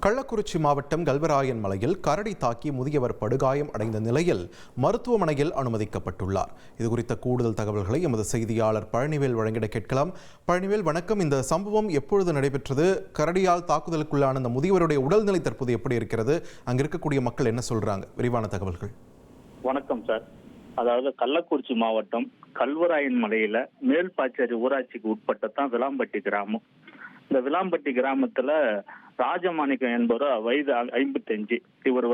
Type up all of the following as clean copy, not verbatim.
கள்ளக்குறிச்சி மாவட்டம் கல்வராயன் மலையில் கரடி தாக்கி முதியவர் படுகாயம் அடைந்த நிலையில் மருத்துவமனையில் அனுமதிக்கப்பட்டுள்ளார். இதுகுறித்த கூடுதல் தகவல்களை எமது செய்தியாளர் பழனிவேல் வழங்கிட கேட்கலாம். பழனிவேல், வணக்கம். இந்த சம்பவம் எப்பொழுது நடைபெற்றது? கரடியால் தாக்குதலுக்குள்ளான இந்த முதியவருடைய உடல்நிலை தற்போது எப்படி இருக்கிறது? அங்க இருக்கக்கூடிய மக்கள் என்ன சொல்றாங்க? விரிவான தகவல்கள். வணக்கம் சார். அதாவது கள்ளக்குறிச்சி மாவட்டம் கல்வராயன் மலையில மேல்பாச்சேரி ஊராட்சிக்கு உட்பட்டதான் விளாம்பட்டி கிராமம். இந்த விளாம்பட்டி கிராமத்துல ராஜமாணிக்கம் என்பவர் வயது 55. இவர்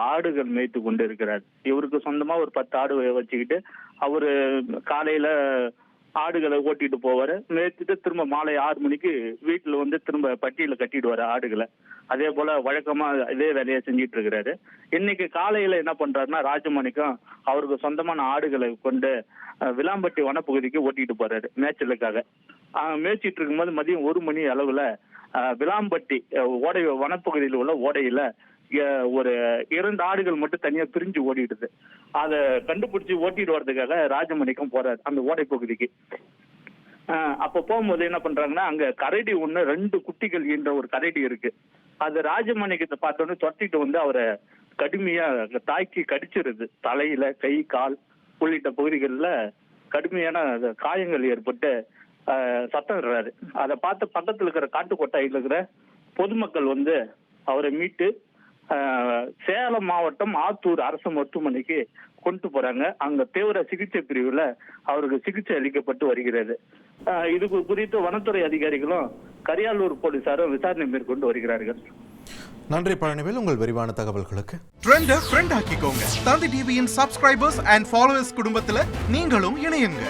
ஆடுகள் மேய்த்து கொண்டு இருக்கிறார். இவருக்கு சொந்தமா ஒரு 10 ஆடு வச்சுக்கிட்டு அவரு காலையில ஆடுகளை ஓட்டிட்டு போவாரு. மேய்ச்சிட்டு திரும்ப மாலை 6 மணிக்கு வீட்டுல திரும்ப பட்டியல கட்டிடுவாரு ஆடுகளை. அதே போல வழக்கமா இதே வேலையை செஞ்சிட்டு இருக்கிறாரு. இன்னைக்கு காலையில என்ன பண்றாருன்னா, ராஜமாணிக்கம் அவருக்கு சொந்தமான ஆடுகளை கொண்டு விளாம்பட்டி வனப்பகுதிக்கு ஓட்டிட்டு போறாரு மேய்ச்சலுக்காக. மேய்ச்சிட்டு இருக்கும்போது மதியம் 1 மணி அளவுல விளாம்பட்டி ஓடை வனப்பகுதியில் உள்ள ஓடையில ஒரு 2 ஆடுகள் மட்டும் தனியா பிரிஞ்சு ஓடிடுது. அதை கண்டுபிடிச்சு ஓட்டிட்டு வர்றதுக்காக ராஜமாணிக்கம் போறாரு அந்த ஓடை பகுதிக்கு. அப்ப போகும்போது என்ன பண்றாங்கன்னா, அங்க கரடி 2 குட்டிகள் என்ற ஒரு கரடி இருக்கு. அது ராஜமாணிக்கத்தை பார்த்தோன்னு துரத்திட்டு அவரை கடுமையா தாக்கி கடிச்சிருது. தலையில, கை, கால் உள்ளிட்ட பகுதிகளில் கடுமையான காயங்கள் ஏற்பட்டு சத்தம்றாரு. அதை பார்த்து பக்கத்தில் இருக்கிற காட்டுக்கொட்டாயில் இருக்கிற பொதுமக்கள் அவரை மீட்டு சேலம் மாவட்டம் ஆத்தூர் அரசு மருத்துவமனைக்கு கொண்டு போறாங்க. அங்க தீவிர சிகிச்சை பிரிவுல அவருக்கு சிகிச்சை அளிக்கப்பட்டு வருகிறது. இது குறித்து வனத்துறை அதிகாரிகளும் கரியாலூர் போலீசாரும் விசாரணை மேற்கொண்டு வருகிறார்கள். நன்றி பழனிவேல், உங்கள் விரிவான தகவல்களுக்கு. ட்ரெண்ட ஃப்ரெண்ட் ஆக்கிக்கோங்க. தந்தி டிவியின் சப்ஸ்கிரைபர்ஸ் அண்ட் ஃபாலோவர்ஸ் குடும்பத்துல நீங்களும் இணையுங்க.